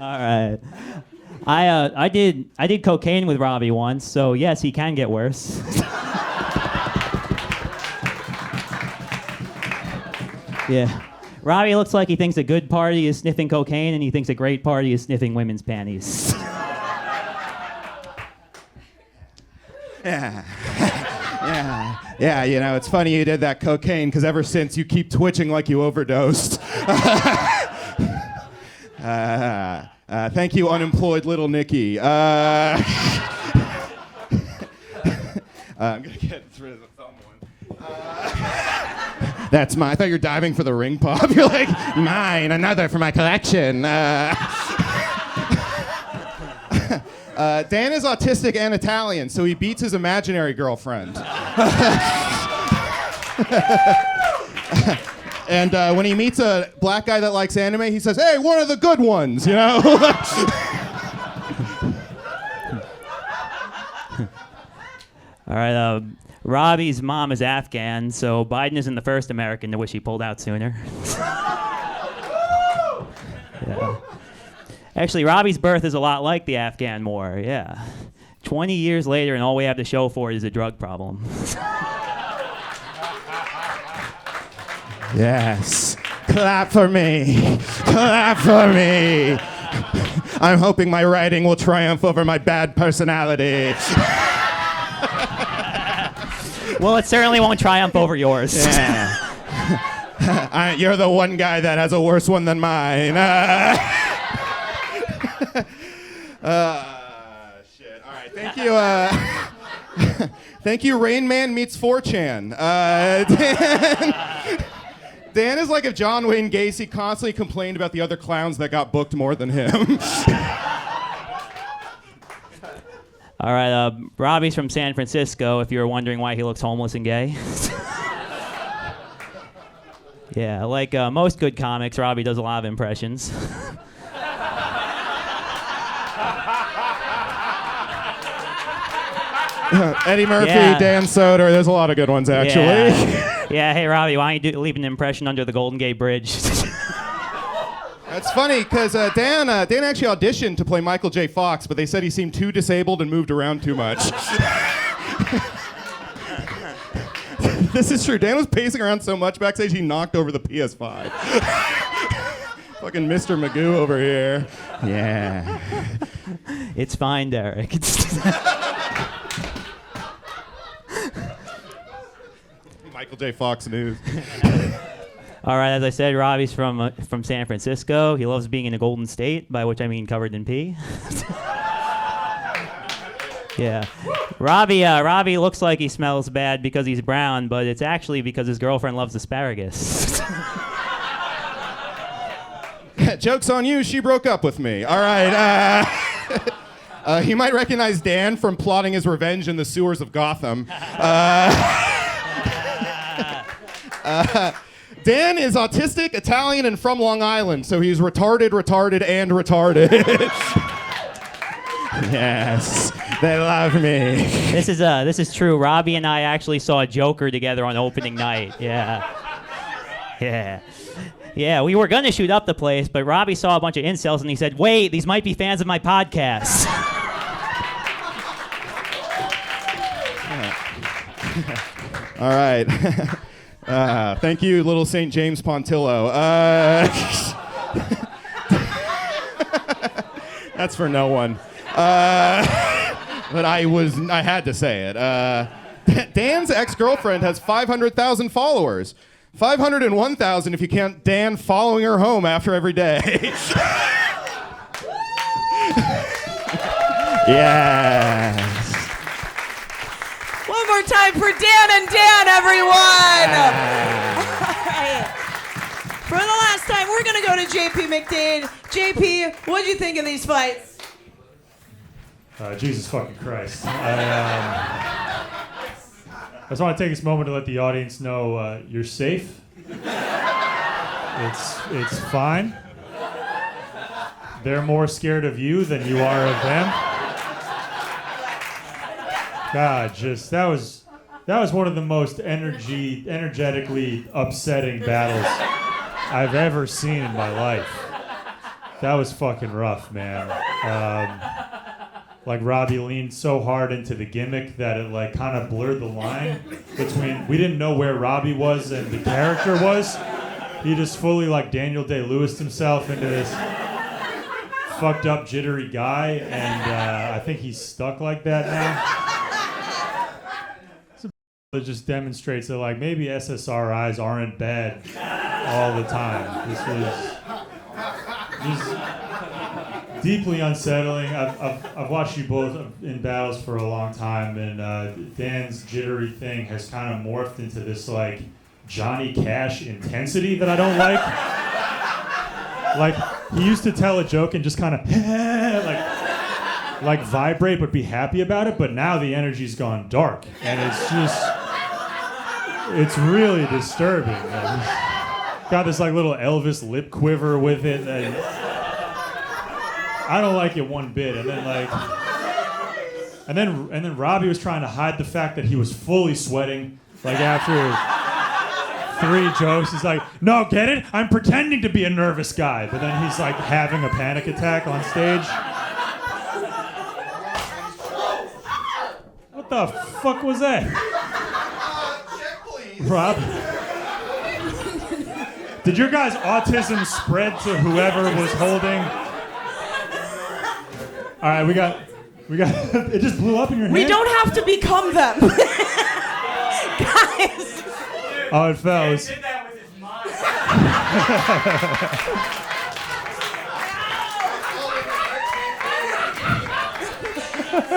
All right. I did cocaine with Robbie once, so yes, he can get worse. Yeah. Robbie looks like he thinks a good party is sniffing cocaine, and he thinks a great party is sniffing women's panties. Yeah. Yeah, you know, it's funny you did that cocaine, because ever since you keep twitching like you overdosed. Thank you, unemployed little Nicky. I'm going to get rid of the thumb one. That's mine. I thought you were diving for the ring pop. You're like, mine, another for my collection. Dan is autistic and Italian, so he beats his imaginary girlfriend. And when he meets a black guy that likes anime, he says, hey, one of the good ones, you know? All right, Robbie's mom is Afghan, so Biden isn't the first American to wish he pulled out sooner. Yeah. Actually, Robbie's birth is a lot like the Afghan war, yeah. 20 years later, and all we have to show for it is a drug problem. Yes. Clap for me. Clap for me. I'm hoping my writing will triumph over my bad personality. Well, it certainly won't triumph over yours. Yeah. You're the one guy that has a worse one than mine. Shit. All right. Thank you. Thank you, Rain Man meets 4chan. Dan is like if John Wayne Gacy constantly complained about the other clowns that got booked more than him. All right, Robbie's from San Francisco, if you were wondering why he looks homeless and gay. Yeah, like most good comics, Robbie does a lot of impressions. Eddie Murphy, Yeah. Dan Soder, there's a lot of good ones, actually. Yeah, hey, Robbie, why don't you leave an impression under the Golden Gate Bridge? That's funny, because Dan actually auditioned to play Michael J. Fox, but they said he seemed too disabled and moved around too much. This is true. Dan was pacing around so much backstage, he knocked over the PS5. Fucking Mr. Magoo over here. Yeah. It's fine, Derek. Michael J. Fox news. All right, as I said, Robbie's from San Francisco. He loves being in the Golden State, by which I mean covered in pee. Yeah. Robbie looks like he smells bad because he's brown, but it's actually because his girlfriend loves asparagus. Joke's on you, she broke up with me. All right. You might recognize Dan from plotting his revenge in the sewers of Gotham. Dan is autistic, Italian, and from Long Island, so he's retarded, and retarded. Yes, they love me. This is true. Robbie and I actually saw Joker together on opening night. Yeah. Yeah, we were gonna shoot up the place, but Robbie saw a bunch of incels and he said, "Wait, these might be fans of my podcast." All right. Thank you, little St. James Pontillo. That's for no one. But I had to say it. Dan's ex-girlfriend has 500,000 followers. 501,000 if you count Dan following her home after every day. Yes. One more time for Dan and Dan, everyone! All right. For the last time, we're going to go to JP McDade. JP, what'd you think of these fights? Jesus fucking Christ. I just want to take this moment to let the audience know you're safe. It's fine. They're more scared of you than you are of them. God, that was one of the most energetically upsetting battles I've ever seen in my life. That was fucking rough, man. Like Robbie leaned so hard into the gimmick that it like kind of blurred the line between, we didn't know where Robbie was and the character was. He just fully like Daniel Day-Lewis himself into this fucked up jittery guy, and I think he's stuck like that now. It just demonstrates that like maybe SSRIs aren't bad all the time. This was deeply unsettling. I've watched you both in battles for a long time, and Dan's jittery thing has kind of morphed into this like Johnny Cash intensity that I don't like. Like he used to tell a joke and just kind of like vibrate but be happy about it, but now the energy's gone dark and it's really disturbing. And he's got this like little Elvis lip quiver with it, and I don't like it one bit. And then like, and then Robbie was trying to hide the fact that he was fully sweating. Like after 3 jokes, he's like, "No, get it? I'm pretending to be a nervous guy," but then he's like having a panic attack on stage. What the fuck was that? Check, please. Rob? Did your guys' autism spread to whoever was holding? All right, we got. It just blew up in your hand. We don't have to become them, guys. Oh, it fell. He did that with his mind.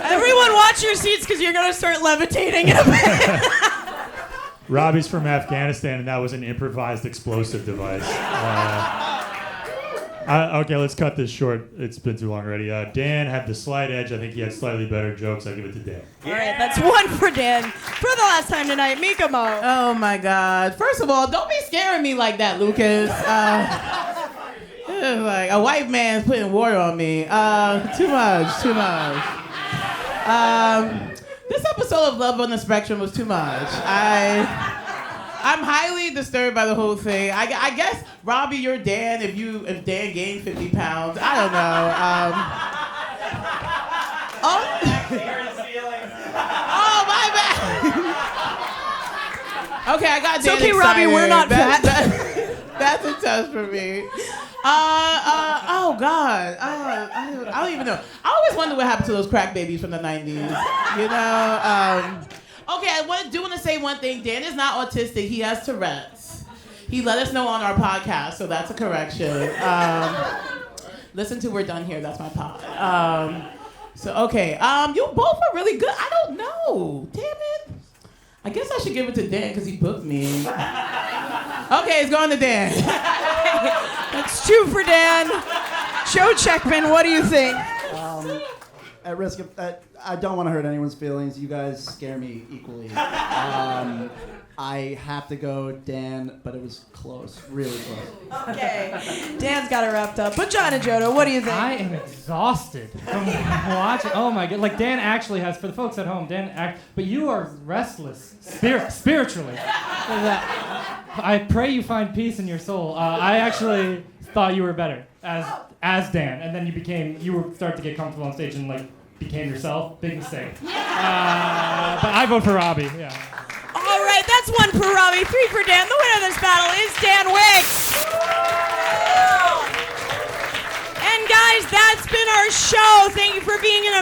Everyone, watch your seats because you're gonna start levitating in a bit. Robbie's from Afghanistan, and that was an improvised explosive device. Okay, let's cut this short. It's been too long already. Dan had the slight edge. I think he had slightly better jokes. I'll give it to Dan. All right, that's 1 for Dan. For the last time tonight, Mika Mo. Oh my God! First of all, don't be scaring me like that, Lucas. Like a white man's putting water on me. Too much. This episode of Love on the Spectrum was too much. I'm highly disturbed by the whole thing. I guess Robbie, you're Dan. If Dan gained 50 pounds, I don't know. Oh my bad. Okay, I got Dan It's okay, excited. Robbie, we're not fat. That's a test for me. Oh God. I don't even know. I always wonder what happened to those crack babies from the 90s. You know. Okay, I do want to say one thing. Dan is not autistic. He has Tourette's. He let us know on our podcast, so that's a correction. Listen to We're Done Here. That's my pod. You both are really good. I don't know. Damn it. I guess I should give it to Dan because he booked me. Okay, it's going to Dan. That's 2 for Dan. Joe Checkman, what do you think? At risk of, I don't want to hurt anyone's feelings. You guys scare me equally. I have to go Dan, but it was close, really close. Okay, Dan's got it wrapped up. But John and Jodo, what do you think? I am exhausted from watching. Oh my God! Like Dan actually has, for the folks at home, but you are restless spiritually. I pray you find peace in your soul. I actually thought you were better as Dan, and then you were starting to get comfortable on stage and like became yourself. Big mistake. But I vote for Robbie. Yeah. All right, that's 1 for Robbie, 3 for Dan. The winner of this battle is Dan Wickes. And guys, that's been our show. Thank you for being in